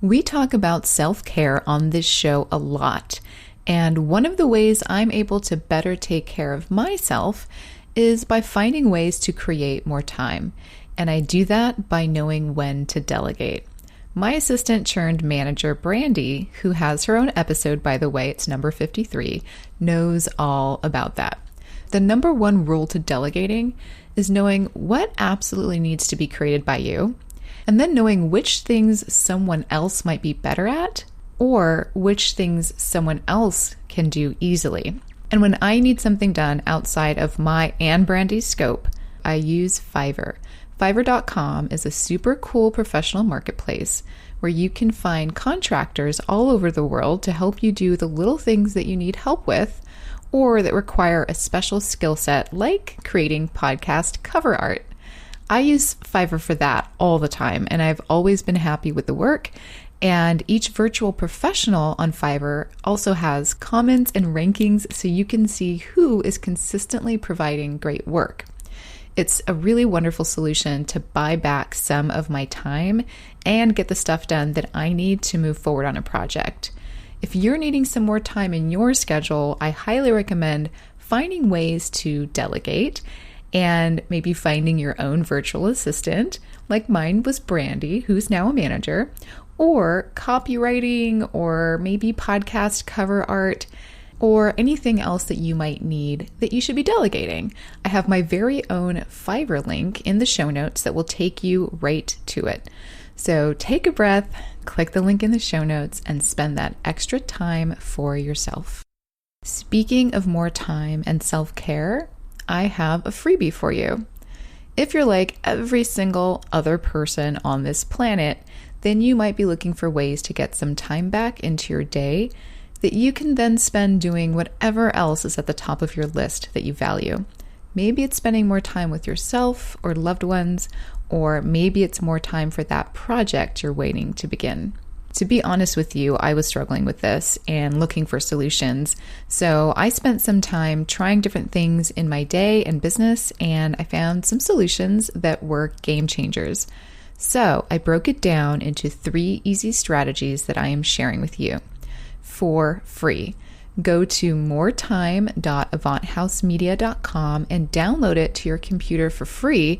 We talk about self-care on this show a lot, and one of the ways I'm able to better take care of myself is by finding ways to create more time, and I do that by knowing when to delegate. My assistant turned manager, Brandy, who has her own episode, by the way, it's number 53, knows all about that. The number one rule to delegating is knowing what absolutely needs to be created by you, and then knowing which things someone else might be better at, or which things someone else can do easily. And when I need something done outside of my and Brandy's scope, I use Fiverr. Fiverr.com is a super cool professional marketplace where you can find contractors all over the world to help you do the little things that you need help with or that require a special skill set like creating podcast cover art. I use Fiverr for that all the time, and I've always been happy with the work. And each virtual professional on Fiverr also has comments and rankings so you can see who is consistently providing great work. It's a really wonderful solution to buy back some of my time and get the stuff done that I need to move forward on a project. If you're needing some more time in your schedule, I highly recommend finding ways to delegate and maybe finding your own virtual assistant, like mine was Brandy, who's now a manager, or copywriting, or maybe podcast cover art, or anything else that you might need that you should be delegating. I have my very own Fiverr link in the show notes that will take you right to it. So take a breath, click the link in the show notes, and spend that extra time for yourself. Speaking of more time and self-care, I have a freebie for you. If you're like every single other person on this planet, then you might be looking for ways to get some time back into your day that you can then spend doing whatever else is at the top of your list that you value. Maybe it's spending more time with yourself or loved ones, or maybe it's more time for that project you're waiting to begin. To be honest with you, I was struggling with this and looking for solutions. So I spent some time trying different things in my day and business, and I found some solutions that were game changers. So I broke it down into 3 easy strategies that I am sharing with you for free. Go to moretime.avanthousemedia.com and download it to your computer for free,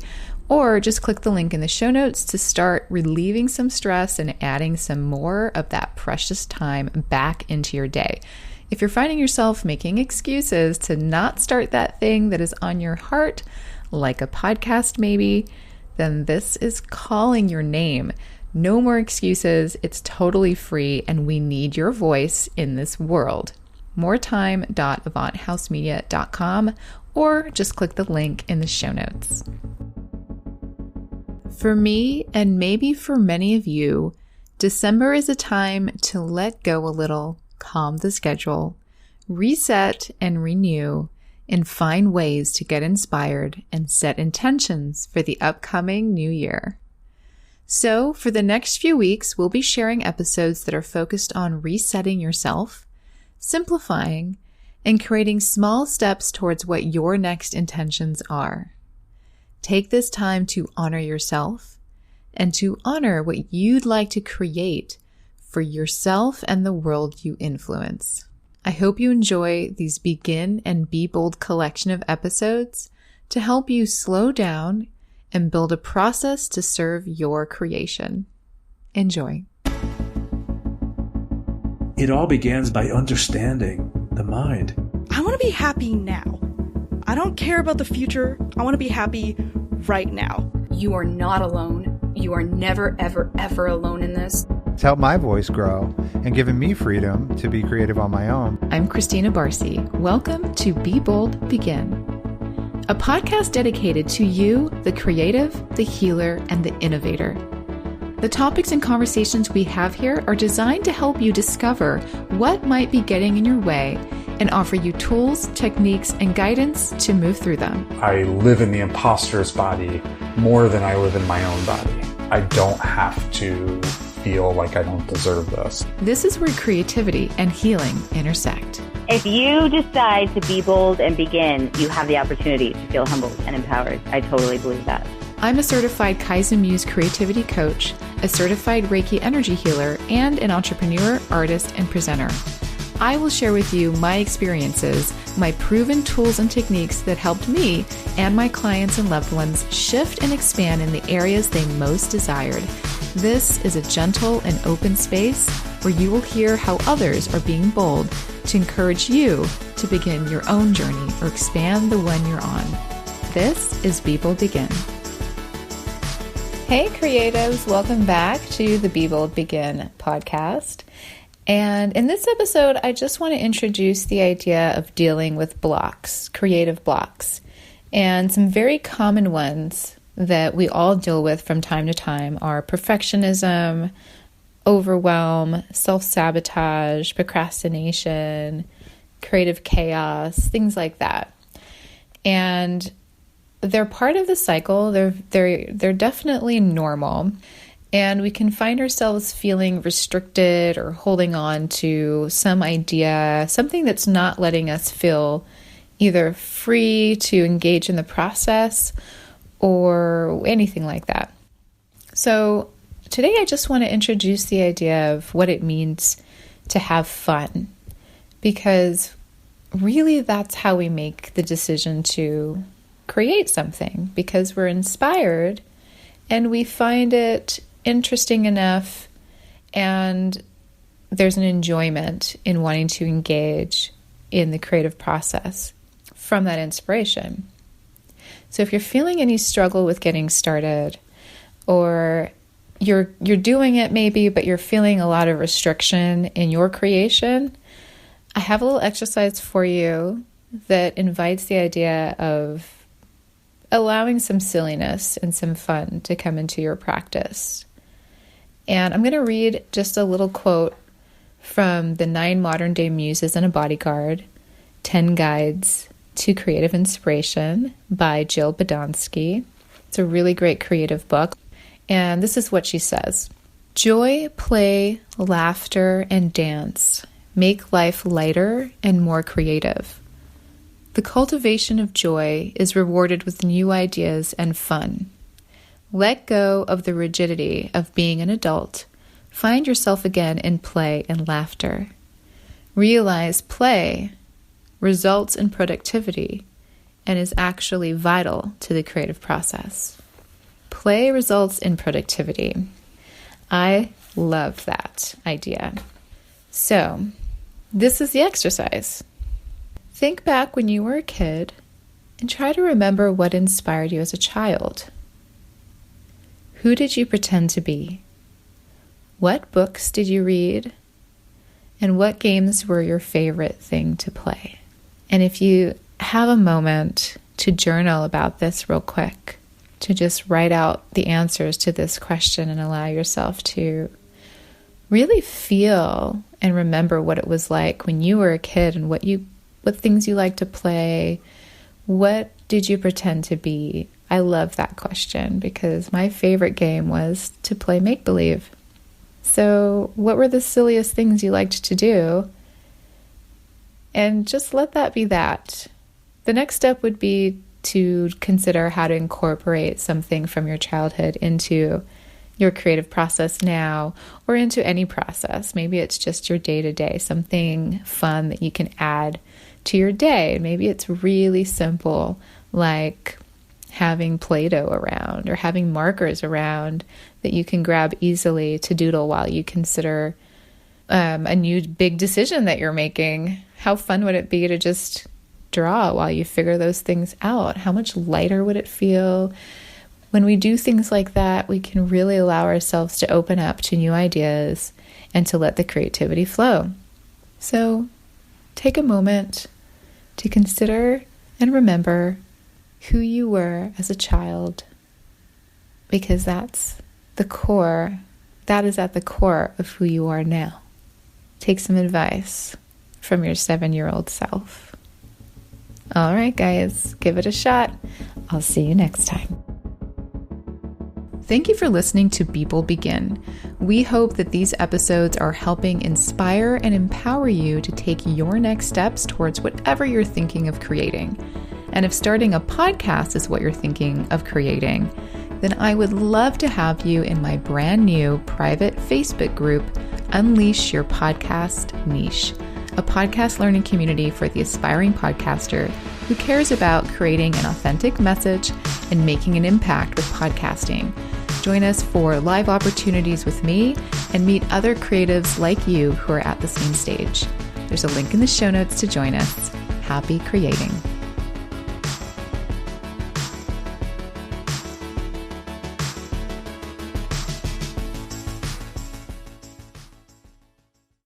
or just click the link in the show notes to start relieving some stress and adding some more of that precious time back into your day. If you're finding yourself making excuses to not start that thing that is on your heart, like a podcast maybe, then this is calling your name. No more excuses. It's totally free, and we need your voice in this world. moretime.avanthousemedia.com, or just click the link in the show notes. For me, and maybe for many of you, December is a time to let go a little, calm the schedule, reset and renew, and find ways to get inspired and set intentions for the upcoming new year. So for the next few weeks, we'll be sharing episodes that are focused on resetting yourself, simplifying, and creating small steps towards what your next intentions are. Take this time to honor yourself and to honor what you'd like to create for yourself and the world you influence. I hope you enjoy these Begin and Be Bold collection of episodes to help you slow down and build a process to serve your creation. Enjoy. It all begins by understanding the mind. I want to be happy now. I don't care about the future. I want to be happy right now. You are not alone. You are never, ever, ever alone in this. It's helped my voice grow and given me freedom to be creative on my own. I'm Christina Barcy. Welcome to Be Bold, Begin, a podcast dedicated to you, the creative, the healer, and the innovator. The topics and conversations we have here are designed to help you discover what might be getting in your way and offer you tools, techniques, and guidance to move through them. I live in the imposter's body more than I live in my own body. I don't have to feel like I don't deserve this. This is where creativity and healing intersect. If you decide to be bold and begin, you have the opportunity to feel humbled and empowered. I totally believe that. I'm a certified Kaizen Muse creativity coach, a certified Reiki energy healer, and an entrepreneur, artist, and presenter. I will share with you my experiences, my proven tools and techniques that helped me and my clients and loved ones shift and expand in the areas they most desired. This is a gentle and open space where you will hear how others are being bold to encourage you to begin your own journey or expand the one you're on. This is Be Bold Begin. Hey creatives, welcome back to the Be Bold Begin podcast. And in this episode, I just want to introduce the idea of dealing with blocks, creative blocks, and some very common ones that we all deal with from time to time are perfectionism, overwhelm, self-sabotage, procrastination, creative chaos, things like that. And they're part of the cycle. They're definitely normal. And we can find ourselves feeling restricted or holding on to some idea, something that's not letting us feel either free to engage in the process or anything like that. So today I just want to introduce the idea of what it means to have fun, because really that's how we make the decision to create something, because we're inspired and we find it interesting enough, and there's an enjoyment in wanting to engage in the creative process from that inspiration. So if you're feeling any struggle with getting started, or you're doing it maybe, but you're feeling a lot of restriction in your creation, I have a little exercise for you that invites the idea of allowing some silliness and some fun to come into your practice. And I'm going to read just a little quote from the 9 Modern Day Muses and a Bodyguard, 10 Guides to Creative Inspiration by Jill Badonsky. It's a really great creative book. And this is what she says. Joy, play, laughter, and dance make life lighter and more creative. The cultivation of joy is rewarded with new ideas and fun. Let go of the rigidity of being an adult. Find yourself again in play and laughter. Realize play results in productivity and is actually vital to the creative process. Play results in productivity. I love that idea. So, this is the exercise. Think back when you were a kid and try to remember what inspired you as a child. Who did you pretend to be? What books did you read? And what games were your favorite thing to play? And if you have a moment to journal about this real quick, to just write out the answers to this question and allow yourself to really feel and remember what it was like when you were a kid and what things you liked to play, what did you pretend to be? I love that question because my favorite game was to play make-believe. So what were the silliest things you liked to do? And just let that be that. The next step would be to consider how to incorporate something from your childhood into your creative process now, or into any process. Maybe it's just your day-to-day, something fun that you can add to your day. Maybe it's really simple, like having Play-Doh around or having markers around that you can grab easily to doodle while you consider a new big decision that you're making. How fun would it be to just draw while you figure those things out? How much lighter would it feel? When we do things like that, we can really allow ourselves to open up to new ideas and to let the creativity flow. So take a moment to consider and remember who you were as a child, because that's the core, that is at the core of who you are now. Take some advice from your 7-year-old self. All right, guys, give it a shot. I'll see you next time. Thank you for listening to Be Bold Begin. We hope that these episodes are helping inspire and empower you to take your next steps towards whatever you're thinking of creating. And if starting a podcast is what you're thinking of creating, then I would love to have you in my brand new private Facebook group, Unleash Your Podcast Niche, a podcast learning community for the aspiring podcaster who cares about creating an authentic message and making an impact with podcasting. Join us for live opportunities with me and meet other creatives like you who are at the same stage. There's a link in the show notes to join us. Happy creating.